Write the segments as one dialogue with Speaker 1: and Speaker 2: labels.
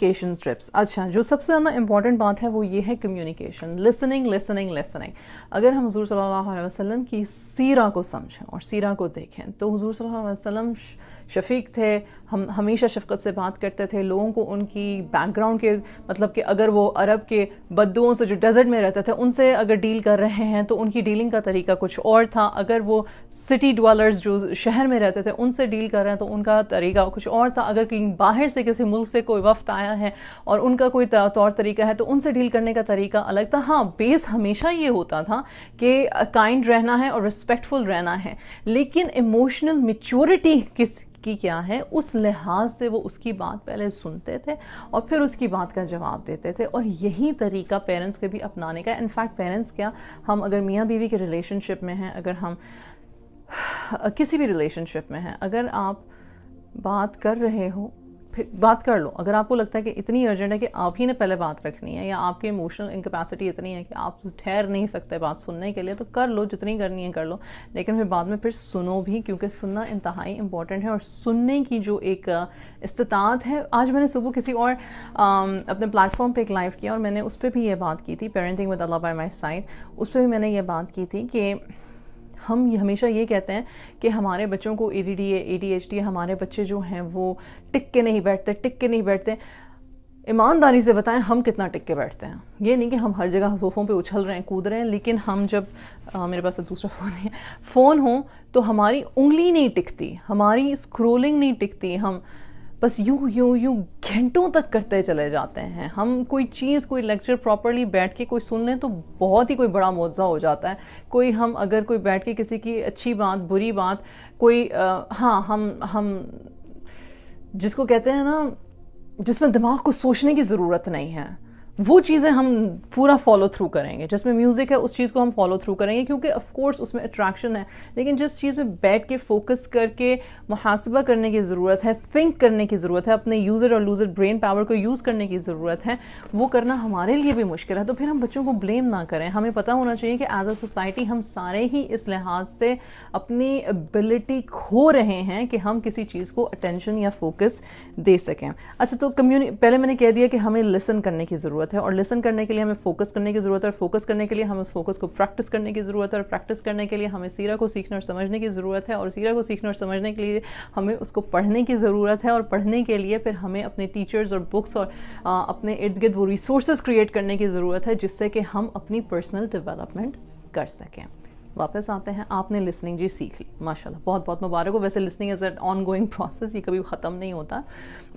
Speaker 1: Communication trips. اچھا جو سب سے زیادہ امپورٹنٹ بات ہے وہ یہ ہے کمیونیکیشن, لسننگ لسننگ لسننگ. اگر ہم حضور صلی اللہ علیہ وسلم کی سیرہ کو سمجھیں اور سیرہ کو دیکھیں تو حضور صلی اللہ علیہ وسلم شفیق تھے, ہم ہمیشہ شفقت سے بات کرتے تھے لوگوں کو ان کی بیک گراؤنڈ کے, مطلب کہ اگر وہ عرب کے بدوؤں سے جو ڈیزرٹ میں رہتے تھے ان سے اگر ڈیل کر رہے ہیں تو ان کی ڈیلنگ کا طریقہ کچھ اور تھا, اگر وہ سٹی ڈویلرز جو شہر میں رہتے تھے ان سے ڈیل کر رہے ہیں تو ان کا طریقہ کچھ اور تھا, اگر کہیں باہر سے کسی ملک سے کوئی وفد آیا ہے اور ان کا کوئی طور طریقہ ہے تو ان سے ڈیل کرنے کا طریقہ الگ تھا. ہاں بیس ہمیشہ یہ ہوتا تھا کہ کائنڈ رہنا ہے اور رسپیکٹفل رہنا ہے, لیکن ایموشنل میچورٹی کس کی کیا ہے اس لحاظ سے وہ اس کی بات پہلے سنتے تھے اور پھر اس کی بات کا جواب دیتے تھے, اور یہی طریقہ پیرنٹس کے بھی اپنانے کا. انفیکٹ پیرنٹس کیا, ہم اگر میاں بیوی کے ریلیشن شپ میں ہیں, اگر ہم کسی بھی ریلیشن شپ میں ہیں, اگر آپ بات کر رہے ہو پھر بات کر لو. اگر آپ کو لگتا ہے کہ اتنی ارجنٹ ہے کہ آپ ہی نے پہلے بات رکھنی ہے یا آپ کے ایموشنل انکیپیسٹی اتنی ہے کہ آپ ٹھہر نہیں سکتے بات سننے کے لیے, تو کر لو, جتنی کرنی ہے کر لو, لیکن پھر بعد میں پھر سنو بھی, کیونکہ سننا انتہائی امپورٹنٹ ہے. اور سننے کی جو ایک استطاعت ہے, آج میں نے صبح کسی اور اپنے پلیٹ فارم پہ ایک لائیو کیا اور میں نے اس پہ بھی یہ بات کی تھی, parenting with Allah by my side, اس پہ بھی میں نے یہ بات کی تھی کہ ہم ہمیشہ یہ کہتے ہیں کہ ہمارے بچوں کو ADD ہے, ADHD ہے, ہمارے بچے جو ہیں وہ ٹک کے نہیں بیٹھتے. ایمانداری سے بتائیں ہم کتنا ٹک کے بیٹھتے ہیں. یہ نہیں کہ ہم ہر جگہ صوفوں پہ اچھل رہے ہیں کود رہے ہیں, لیکن ہم جب میرے پاس دوسرا فون ہو تو ہماری انگلی نہیں ٹکتی, ہماری اسکرولنگ نہیں ٹکتی, ہم بس یوں گھنٹوں تک کرتے چلے جاتے ہیں. ہم کوئی چیز, کوئی لیکچر پراپرلی بیٹھ کے کوئی سن لیں تو بہت ہی کوئی بڑا معجزہ ہو جاتا ہے. کوئی ہم اگر کوئی بیٹھ کے کسی کی اچھی بات بری بات کوئی ہاں ہم جس کو کہتے ہیں نا جس میں دماغ کو سوچنے کی ضرورت نہیں ہے وہ چیزیں ہم پورا فالو تھرو کریں گے. جس میں میوزک ہے اس چیز کو ہم فالو تھرو کریں گے کیونکہ آف کورس اس میں اٹریکشن ہے, لیکن جس چیز میں بیٹھ کے فوکس کر کے محاسبہ کرنے کی ضرورت ہے, تھنک کرنے کی ضرورت ہے, اپنے یوزر اور لوزر برین پاور کو یوز کرنے کی ضرورت ہے, وہ کرنا ہمارے لیے بھی مشکل ہے. تو پھر ہم بچوں کو بلیم نہ کریں. ہمیں پتہ ہونا چاہیے کہ ایز اے سوسائٹی ہم سارے ہی اس لحاظ سے اپنی ایبلٹی کھو رہے ہیں کہ ہم کسی چیز کو اٹینشن یا فوکس دے سکیں. اچھا تو پہلے میں نے کہہ دیا کہ ہمیں لسن کرنے کی ضرورت ہے, اور لسن کرنے کے لیے ہمیں فوکس کرنے کی ضرورت ہے, اور فوکس کرنے کے لیے ہمیں اس فوکس کو پریکٹس کرنے کی ضرورت ہے, اور پریکٹس کرنے کے لیے ہمیں سیرہ کو سیکھنے اور سمجھنے کی ضرورت ہے, اور سیرہ کو سیکھنے اور سمجھنے کے لیے ہمیں اس کو پڑھنے کی ضرورت ہے, اور پڑھنے کے لیے پھر ہمیں اپنے ٹیچرز اور بکس اور اپنے ارد گرد وہ ریسورسز کریٹ کرنے کی ضرورت ہے جس سے کہ ہم اپنی پرسنل ڈیولپمنٹ کر سکیں. واپس آتے ہیں, آپ نے لسننگ جی سیکھ لی, ماشاءاللہ, بہت بہت مبارک ہو. ویسے listening is an on going process, یہ کبھی ختم نہیں ہوتا.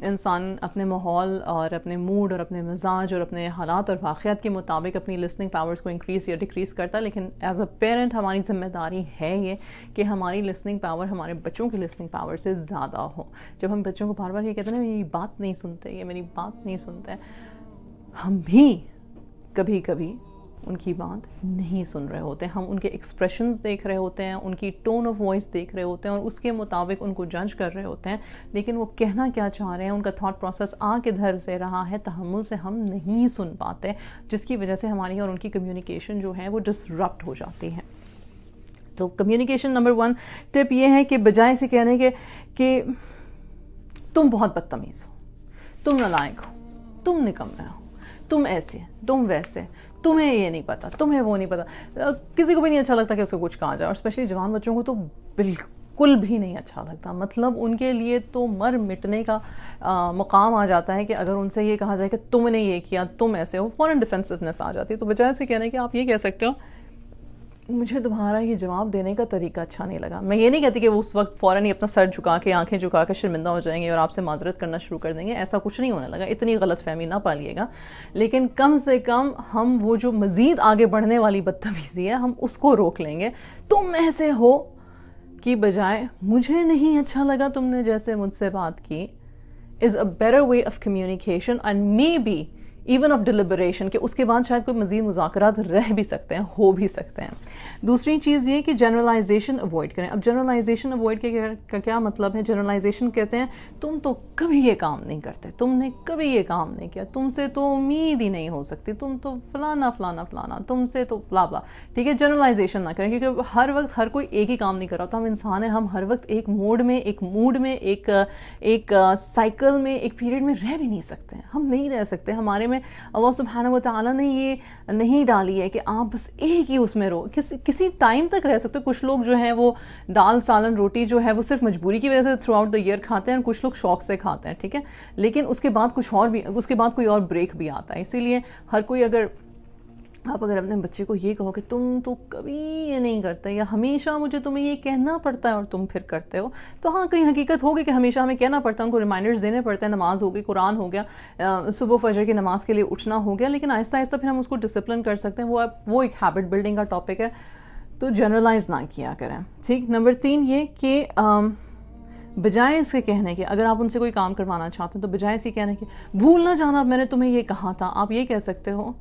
Speaker 1: انسان اپنے ماحول اور اپنے موڈ اور اپنے مزاج اور اپنے حالات اور واقعات کے مطابق اپنی لسننگ پاورز کو انکریز یا ڈیکریز کرتا ہے, لیکن ایز اے پیرنٹ ہماری ذمہ داری ہے یہ کہ ہماری لسننگ پاور ہمارے بچوں کی لسننگ پاور سے زیادہ ہو. جب ہم بچوں کو بار بار یہ کہتے ہیں نا میری بات نہیں سنتے, یہ میری بات نہیں سنتے, ہم بھی کبھی کبھی ان کی بات نہیں سن رہے ہوتے, ہم ان کے ایکسپریشنز دیکھ رہے ہوتے ہیں, ان کی ٹون آف وائس دیکھ رہے ہوتے ہیں اور اس کے مطابق ان کو جج کر رہے ہوتے ہیں, لیکن وہ کہنا کیا چاہ رہے ہیں, ان کا تھاٹ پروسیس کدھر سے رہا ہے, تحمل سے ہم نہیں سن پاتے, جس کی وجہ سے ہماری اور ان کی کمیونیکیشن جو ہے وہ ڈسرپٹ ہو جاتی ہے. تو کمیونیکیشن نمبر 1 ٹپ یہ ہے کہ بجائے سے کہنے کے کہ تم بہت بدتمیز ہو, تم نالائق ہو, تم نکمے ہو, تم ایسے, تم ویسے, تمہیں یہ نہیں پتا, تمہیں وہ نہیں پتا. کسی کو بھی نہیں اچھا لگتا کہ اس کو کچھ کہا جائے, اور اسپیشلی جوان بچوں کو تو بالکل بھی نہیں اچھا لگتا. مطلب ان کے لیے تو مر مٹنے کا مقام آ جاتا ہے کہ اگر ان سے یہ کہا جائے کہ تم نے یہ کیا, تم ایسے ہو, فوراً ڈیفینسونیس آ جاتی ہے. تو بجائے سے کہنے کہ آپ یہ کہہ سکتے ہو مجھے تمہارا یہ جواب دینے کا طریقہ اچھا نہیں لگا. میں یہ نہیں کہتی کہ وہ اس وقت فوراً ہی اپنا سر جھکا کے آنکھیں جھکا کے شرمندہ ہو جائیں گے اور آپ سے معذرت کرنا شروع کر دیں گے, ایسا کچھ نہیں ہونے لگا, اتنی غلط فہمی نہ پالیے گا. لیکن کم سے کم ہم وہ جو مزید آگے بڑھنے والی بدتمیزی ہے ہم اس کو روک لیں گے. تم ایسے ہو کی بجائے مجھے نہیں اچھا لگا تم نے جیسے مجھ سے بات کی, is a better way of communication, and maybe even of deliberation کہ اس کے بعد شاید کوئی مزید مذاکرات رہ بھی سکتے ہیں، ہو بھی سکتے ہیں. دوسری چیز یہ کہ جنرلائزیشن اوائڈ کریں. اب جنرلائزیشن اوائڈ کا کیا مطلب ہے؟ جنرلائزیشن کہتے ہیں تم تو کبھی یہ کام نہیں کرتے، تم نے کبھی یہ کام نہیں کیا، تم سے تو امید ہی نہیں ہو سکتی، تم تو فلانا فلانا فلانا، تم سے تو بلا بلا. ٹھیک ہے، جنرلائزیشن نہ کریں کیونکہ ہر وقت ہر کوئی ایک ہی کام نہیں کر رہا ہوتا. ہم انسان ہیں، ہم ہر وقت ایک موڈ میں، ایک موڈ میں، ایک سائیکل میں، ایک پیریڈ میں رہ بھی نہیں سکتے ہیں. ہم نہیں رہ سکتے. ہمارے میں اللہ سبحانہ و تعالیٰ نے یہ نہیں ڈالی ہے کہ آپ بس ایک ہی اس میں رہو. کسی ٹائم تک رہ سکتے. کچھ لوگ جو ہیں وہ دال سالن روٹی جو ہے وہ صرف مجبوری کی وجہ سے تھرو آؤٹ دا ایئر کھاتے ہیں، اور کچھ لوگ شوق سے کھاتے ہیں. ٹھیک ہے، لیکن اس کے بعد کچھ اور بھی، اس کے بعد کوئی اور بریک بھی آتا ہے. اسی لیے ہر کوئی آپ اگر اپنے بچے کو یہ کہو کہ تم تو کبھی یہ نہیں کرتے یا ہمیشہ مجھے تمہیں یہ کہنا پڑتا ہے اور تم پھر کرتے ہو، تو ہاں کہیں حقیقت ہوگی کہ ہمیشہ ہمیں کہنا پڑتا ہے، ان کو ریمائنڈرز دینے پڑتے ہیں. نماز ہو گئی، قرآن ہو گیا، صبح فجر کی نماز کے لیے اٹھنا ہو گیا، لیکن آہستہ آہستہ پھر ہم اس کو ڈسپلن کر سکتے ہیں. وہ ایک ہیبٹ بلڈنگ کا ٹاپک ہے، تو جنرلائز نہ کیا کریں. ٹھیک. نمبر 3 یہ کہ بجائے اس کے کہنے کے، اگر آپ ان سے کوئی کام کروانا چاہتے ہیں تو بجائے اسے کہنے کے بھول نہ جانا میں نے تمہیں یہ کہا تھا، آپ یہ کہہ سکتے ہو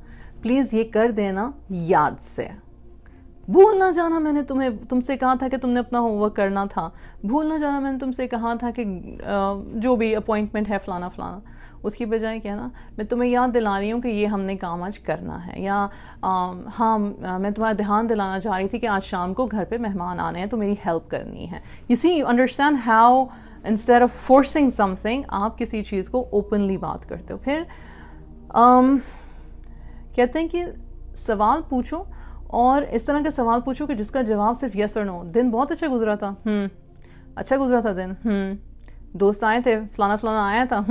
Speaker 1: پلیز یہ کر دینا یاد سے. بھول نہ جانا میں نے تم سے کہا تھا کہ تم نے اپنا ہوم ورک کرنا تھا. بھول نہ جانا میں نے تم سے کہا تھا کہ جو بھی اپوائنٹمنٹ ہے فلانا فلانا. اس کی بجائے کہنا میں تمہیں یاد دلا رہی ہوں کہ یہ ہم نے کام آج کرنا ہے، یا ہاں میں تمہارا دھیان دلانا چاہ رہی تھی کہ آج شام کو گھر پہ مہمان آنے ہیں تو میری ہیلپ کرنی ہے. You see, you understand how instead of forcing something آپ کسی چیز کو اوپنلی بات کرتے ہو. پھر کہتے ہیں کہ سوال پوچھو، اور اس طرح کا سوال پوچھو کہ جس کا جواب صرف یس اور نو. دن بہت اچھا گزرا تھا، اچھا گزرا تھا دن، دوست آئے تھے، فلانا فلانا آیا تھا،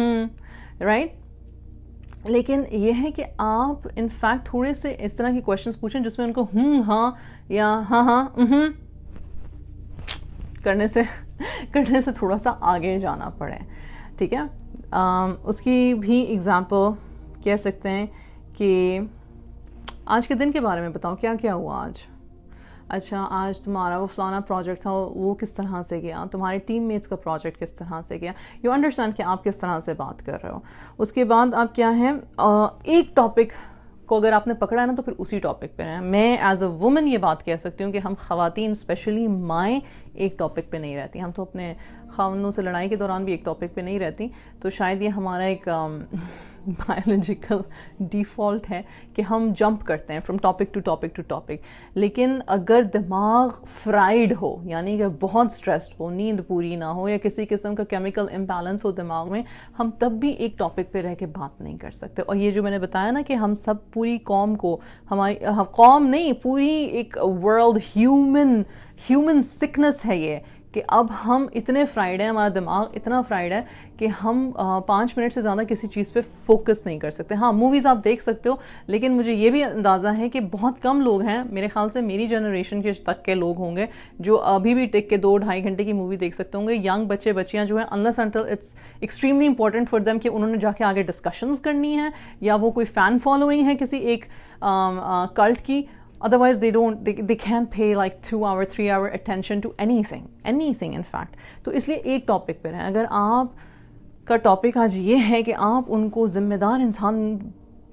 Speaker 1: رائٹ. لیکن یہ ہے کہ آپ انفیکٹ تھوڑے سے اس طرح کی کوشچنس پوچھیں جس میں ان کو ہاں یا ہاں کرنے سے تھوڑا سا آگے جانا پڑے. ٹھیک ہے. اس کی بھی اگزامپل کہہ سکتے ہیں کہ آج کے دن کے بارے میں بتاؤ کیا کیا ہوا آج. اچھا آج تمہارا وہ فلانا پروجیکٹ تھا، وہ کس طرح سے گیا، تمہارے ٹیم میٹس کا پروجیکٹ کس طرح سے گیا. یو انڈرسٹینڈ کہ آپ کس طرح سے بات کر رہے ہو. اس کے بعد آپ کیا ہے، ایک ٹاپک کو اگر آپ نے پکڑا ہے نا تو پھر اسی ٹاپک پہ رہیں. میں ایز اے وومن یہ بات کہہ سکتی ہوں کہ ہم خواتین اسپیشلی مائیں ایک ٹاپک پہ نہیں رہتی. ہم تو اپنے خاوندوں سے لڑائی کے دوران بھی ایک ٹاپک پہ نہیں رہتی. تو شاید یہ ہمارا ایک بایولوجیکل ڈیفالٹ ہے کہ ہم جمپ کرتے ہیں from topic to topic to topic. لیکن اگر دماغ فرائیڈ ہو، یعنی کہ بہت اسٹریسڈ ہو، نیند پوری نہ ہو، یا کسی قسم کا کیمیکل امبیلنس ہو دماغ میں، ہم تب بھی ایک ٹاپک پہ رہ کے بات نہیں کر سکتے. اور یہ جو میں نے بتایا نا کہ ہم سب پوری قوم کو، ہماری قوم نہیں، پوری ایک ورلڈ ہیومن سکنس ہے یہ کہ اب ہم اتنے فرائیڈ ہیں، ہمارا دماغ اتنا فرائیڈ ہے کہ ہم 5 منٹ سے زیادہ کسی چیز پہ فوکس نہیں کر سکتے. ہاں موویز آپ دیکھ سکتے ہو، لیکن مجھے یہ بھی اندازہ ہے کہ بہت کم لوگ ہیں، میرے خیال سے میری جنریشن کے تک کے لوگ ہوں گے جو ابھی بھی ٹک کے 2-2.5 گھنٹے کی مووی دیکھ سکتے ہوں گے. ینگ بچے بچیاں جو ہیں unless until it's extremely important for them کہ انہوں نے جا کے آگے ڈسکشنز کرنی ہے، یا وہ کوئی فین فالوئنگ ہے کسی ایک کلٹ کی. Otherwise they can't pay like 2-hour 3-hour attention to anything in fact. تو اس لیے ایک ٹاپک پہ رہیں. اگر آپ کا ٹاپک آج یہ ہے کہ آپ ان کو ذمہ دار انسان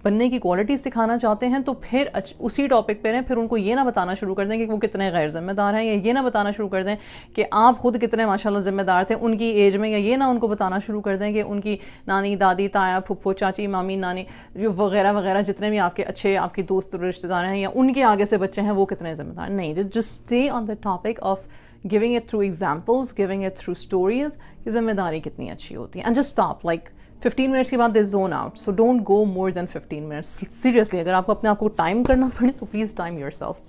Speaker 1: بننے کی کوالٹی سکھانا چاہتے ہیں تو پھر اسی ٹاپک پہ رہیں. پھر ان کو یہ نہ بتانا شروع کر دیں کہ وہ کتنے غیر ذمہ دار ہیں، یا یہ نہ بتانا شروع کر دیں کہ آپ خود کتنے ماشاءاللہ ذمہ دار تھے ان کی ایج میں، یا یہ نہ ان کو بتانا شروع کر دیں کہ ان کی نانی، دادی، تایا، پھپھو، چاچی، مامی، نانی جو وغیرہ وغیرہ جتنے بھی آپ کے اچھے آپ کے دوست رشتہ دار ہیں یا ان کے آگے سے بچے ہیں وہ کتنے ذمہ دار. نہیں، just stay on the topic of giving it through examples, giving it through stories. کہ ذمہ داری کتنی اچھی ہوتی ہے. And just stop, like 15 minutes کے بعد they zone out. So don't go more than 15 minutes. Seriously, اگر آپ کو اپنے آپ کو ٹائم کرنا پڑے تو please time yourself.